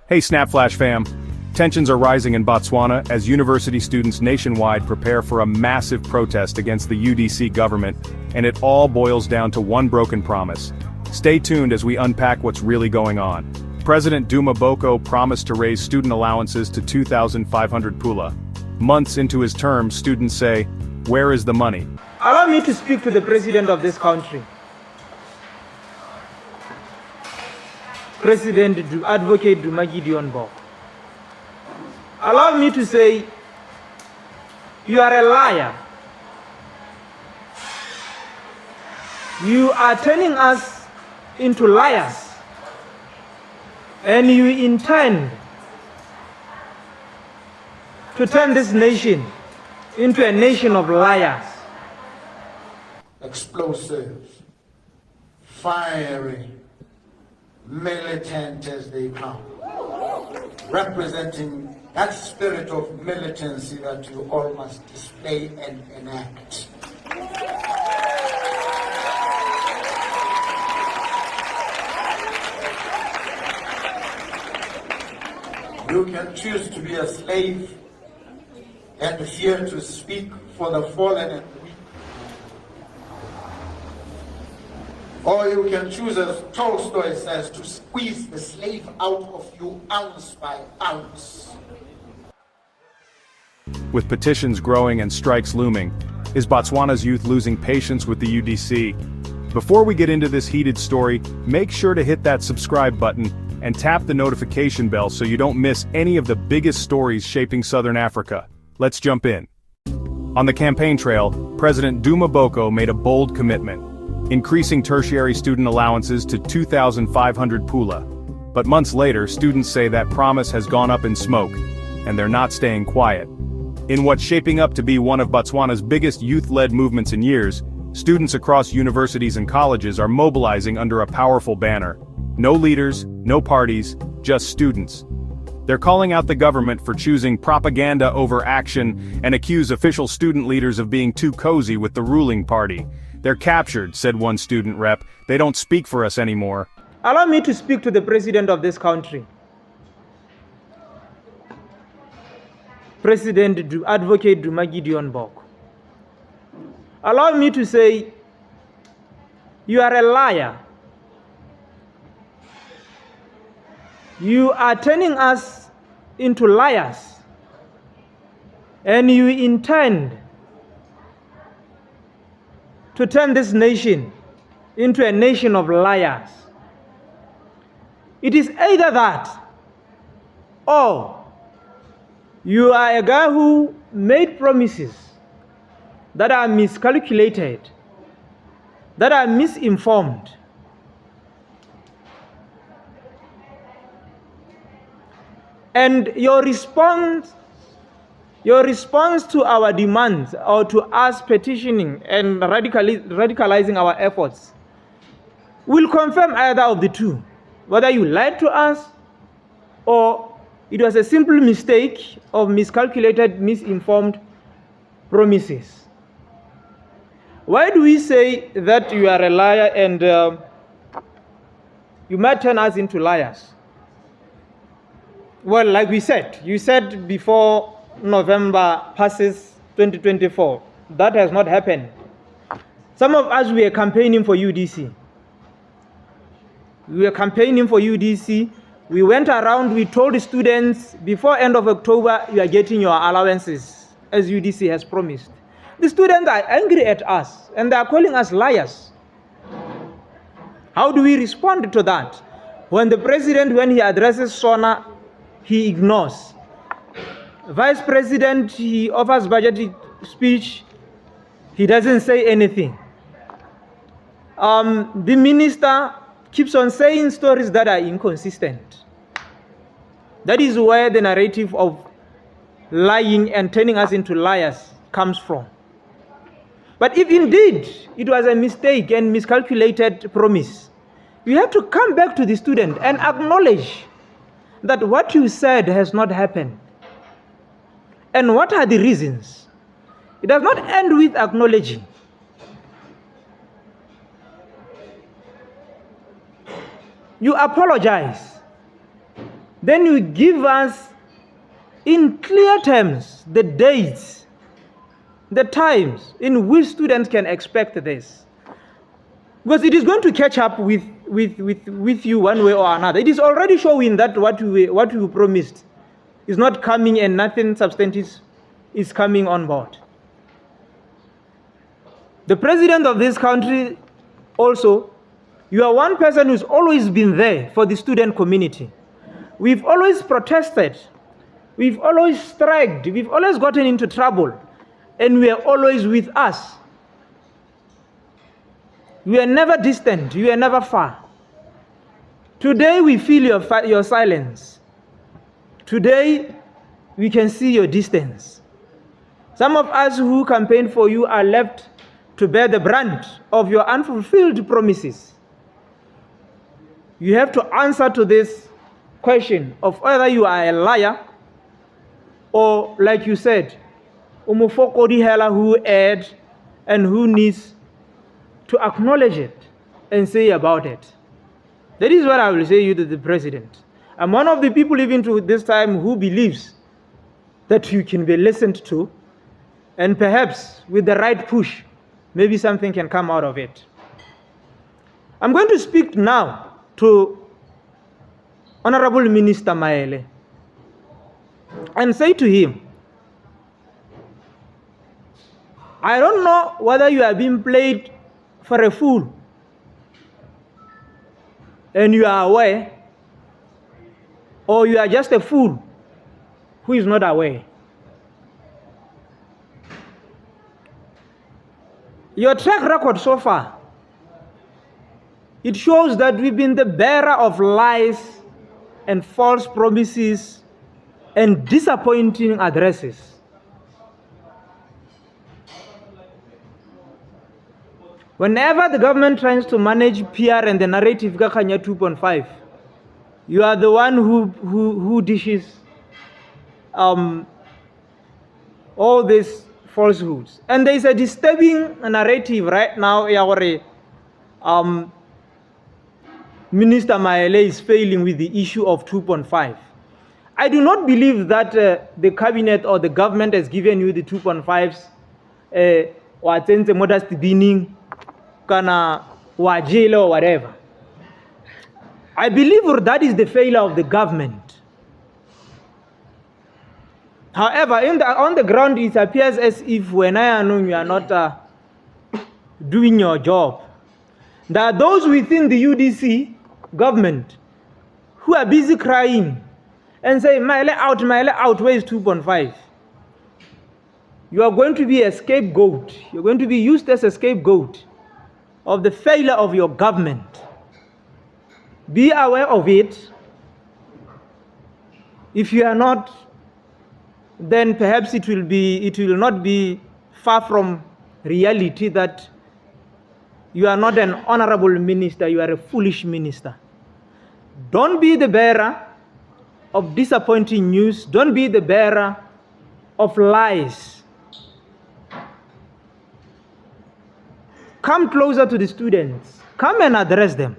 Hey SnapFlash fam! Tensions are rising in Botswana as university students nationwide prepare for a massive protest against the UDC government, and it all boils down to one broken promise. Stay tuned as we unpack what's really going on. President Duma Boko promised to raise student allowances to 2,500 pula. Months into his term, students say, "Where is the money?" Allow me to speak to the president of this country. President Advocate Duma Boko. Allow me to say, you are a liar. You are turning us into liars. And you intend to turn this nation into a nation of liars. Explosives, fiery, militant as they come, representing that spirit of militancy that you all must display and enact. You can choose to be a slave and fear to speak for the fallen and weak. Or you can choose, as Tolstoy says, to squeeze the slave out of you ounce by ounce. With petitions growing and strikes looming, is Botswana's youth losing patience with the UDC? Before we get into this heated story, make sure to hit that subscribe button and tap the notification bell so you don't miss any of the biggest stories shaping Southern Africa. Let's jump in. On the campaign trail, President Duma Boko made a bold commitment, increasing tertiary student allowances to 2,500 pula. But months later, students say that promise has gone up in smoke, and they're not staying quiet. In what's shaping up to be one of Botswana's biggest youth-led movements in years, students across universities and colleges are mobilizing under a powerful banner. No leaders, no parties, just students. They're calling out the government for choosing propaganda over action and accuse official student leaders of being too cozy with the ruling party. "They're captured," said one student rep. "They don't speak for us anymore." Allow me to speak to the president of this country. President Advocate Duma Boko. Allow me to say, you are a liar. You are turning us into liars. And you intend to turn this nation into a nation of liars. It is either that, or you are a guy who made promises that are miscalculated, that are misinformed. And your response to our demands, or to us petitioning and radicalizing our efforts, will confirm either of the two, whether you lied to us or it was a simple mistake of miscalculated, misinformed promises. Why do we say that you are a liar and you might turn us into liars? Well, like we said, you said before November passes 2024, that has not happened. Some of us were campaigning for UDC. We were campaigning for UDC. We went around, we told the students, before end of October, you are getting your allowances, as UDC has promised. The students are angry at us, and they are calling us liars. How do we respond to that? When the president, when he addresses SONA, he ignores. Vice President, he offers budget speech, he doesn't say anything. The minister keeps on saying stories that are inconsistent. That is where the narrative of lying and turning us into liars comes from. But if indeed it was a mistake and miscalculated promise, you have to come back to the student and acknowledge that what you said has not happened. And what are the reasons? It does not end with acknowledging. You apologize. then you give us in clear terms the dates, the times in which students can expect this. Because it is going to catch up with you one way or another. It is already showing that what we promised is not coming and nothing substantive is coming on board. The president of this country also, you are one person who's always been there for the student community. We've always protested. We've always striked. We've always gotten into trouble. And we are always with us. You are never distant. You are never far. Today we feel your silence. Today we can see your distance. Some of us who campaigned for you are left to bear the brunt of your unfulfilled promises. You have to answer to this question of whether you are a liar or, like you said, umufokodi hela who erred and who needs to acknowledge it and say about it. That is what I will say you to the president. I'm one of the people even to this time who believes that you can be listened to, and perhaps with the right push, maybe something can come out of it. I'm going to speak now to Honorable Minister Maele and say to him, I don't know whether you are being played for a fool and you are aware, or you are just a fool who is not aware. Your track record so far, it shows that we've been the bearer of lies and false promises and disappointing addresses. Whenever the government tries to manage PR and the narrative Gakanya 2.5, you are the one who dishes all these falsehoods. And there is a disturbing narrative right now. Minister Maele is failing with the issue of 2.5. I do not believe that the cabinet or the government has given you the 2.5s or attend the modest beginning, kana wajelo or whatever. I believe that is the failure of the government. However, on the ground, it appears as if when I know you are not doing your job. There are those within the UDC government who are busy crying and say, Maele out, where is 2.5? You are going to be a scapegoat. You're going to be used as a scapegoat of the failure of your government. Be aware of it. If you are not, then perhaps it will not be far from reality that you are not an honorable minister, you are a foolish minister. Don't be the bearer of disappointing news. Don't be the bearer of lies. Come closer to the students. Come and address them.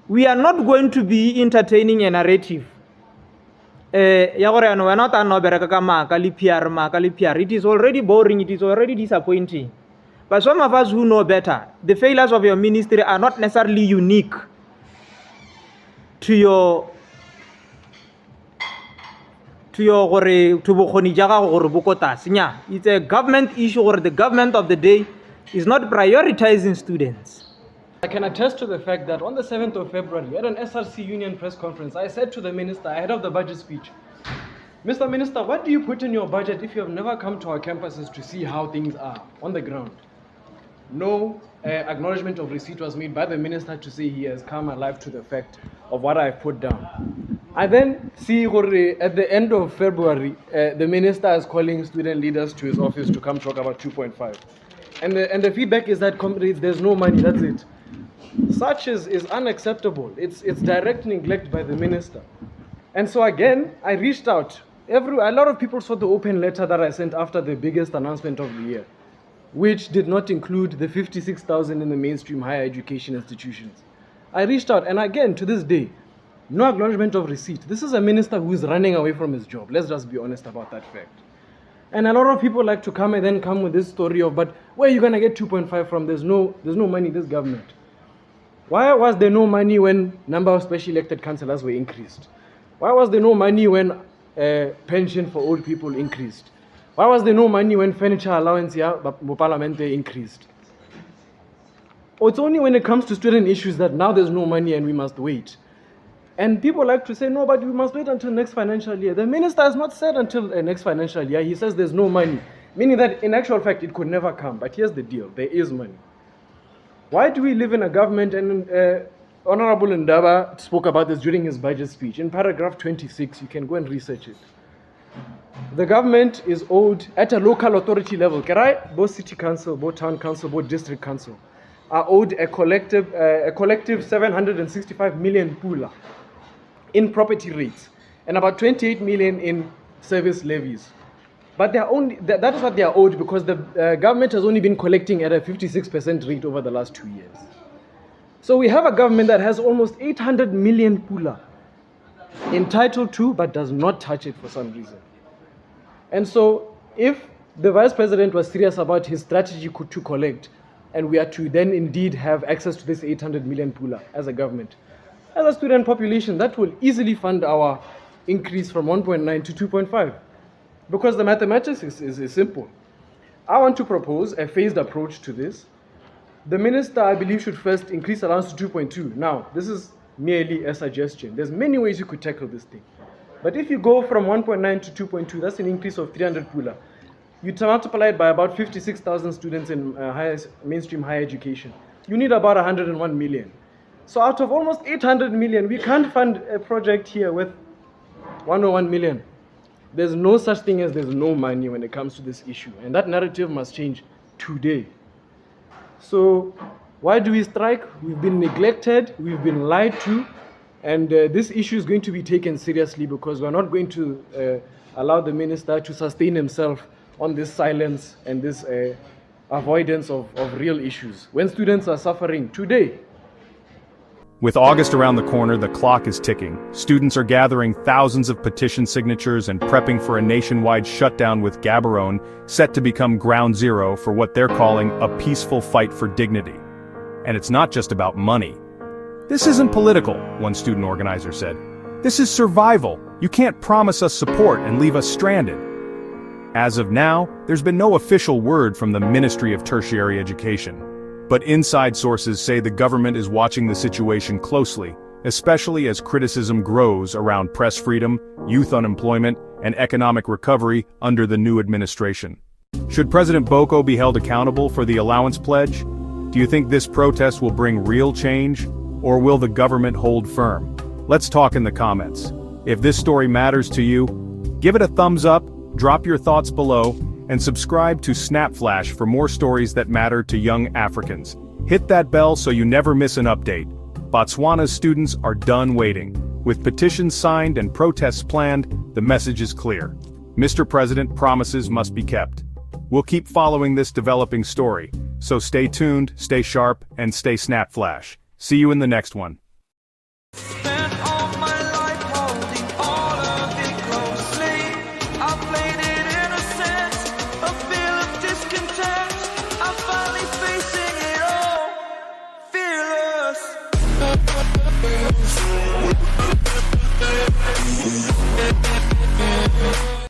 We are not going to be entertaining a narrative. It is already boring, it is already disappointing. But some of us who know better, the failures of your ministry are not necessarily unique to your it's a government issue, or the government of the day is not prioritizing students. I can attest to the fact that on the 7th of February, at an SRC union press conference, I said to the minister ahead of the budget speech, Mr. Minister, what do you put in your budget if you have never come to our campuses to see how things are on the ground? No acknowledgement of receipt was made by the minister to say he has come alive to the fact of what I've put down. I then see at the end of February, the minister is calling student leaders to his office to come talk about 2.5. And the feedback is that, comrades, there's no money, that's it. Such is unacceptable. It's direct neglect by the minister. And so again, I reached out. A lot of people saw the open letter that I sent after the biggest announcement of the year, which did not include the 56,000 in the mainstream higher education institutions. I reached out, and again, to this day, no acknowledgement of receipt. This is a minister who is running away from his job. Let's just be honest about that fact. And a lot of people like to come and then come with this story of, but where are you going to get 2.5 from? There's no money in this government. Why was there no money when number of special elected councillors were increased? Why was there no money when pension for old people increased? Why was there no money when furniture allowance increased? Or it's only when it comes to student issues that now there's no money and we must wait. And people like to say, no, but we must wait until next financial year. The minister has not said until next financial year. He says there's no money, meaning that in actual fact it could never come. But here's the deal, there is money. Why do we live in a government, and Honorable Ndaba spoke about this during his budget speech. In paragraph 26, you can go and research it. The government is owed at a local authority level, both city council, both town council, both district council, are owed a collective 765 million pula in property rates and about 28 million in service levies. But that is what they are owed because the government has only been collecting at a 56% rate over the last 2 years. So we have a government that has almost 800 million pula entitled to, but does not touch it for some reason. And so if the vice president was serious about his strategy to collect, and we are to then indeed have access to this 800 million pula as a government, as a student population, that will easily fund our increase from 1.9 to 2.5. Because the mathematics is simple. I want to propose a phased approach to this. The minister, I believe, should first increase allowance to 2.2. Now, this is merely a suggestion. There's many ways you could tackle this thing. But if you go from 1.9 to 2.2, that's an increase of 300 pula. You multiply it by about 56,000 students in mainstream higher education. You need about 101 million. So out of almost 800 million, we can't fund a project here with 101 million. There's no such thing as there's no money when it comes to this issue. And that narrative must change today. So why do we strike? We've been neglected, we've been lied to, and this issue is going to be taken seriously because we're not going to allow the minister to sustain himself on this silence and this avoidance of real issues. When students are suffering today. With August around the corner, the clock is ticking. Students are gathering thousands of petition signatures and prepping for a nationwide shutdown with Gaborone set to become ground zero for what they're calling a peaceful fight for dignity. And it's not just about money. This isn't political, one student organizer said. This is survival. You can't promise us support and leave us stranded. As of now, there's been no official word from the Ministry of Tertiary Education. But inside sources say the government is watching the situation closely, especially as criticism grows around press freedom, youth unemployment, and economic recovery under the new administration. Should President Boko be held accountable for the allowance pledge? Do you think this protest will bring real change, or will the government hold firm? Let's talk in the comments. If this story matters to you, give it a thumbs up, drop your thoughts below, and subscribe to SnapFlash for more stories that matter to young Africans. Hit that bell so you never miss an update. Botswana's students are done waiting. With petitions signed and protests planned, the message is clear. Mr. President, promises must be kept. We'll keep following this developing story, so stay tuned, stay sharp, and stay SnapFlash. See you in the next one.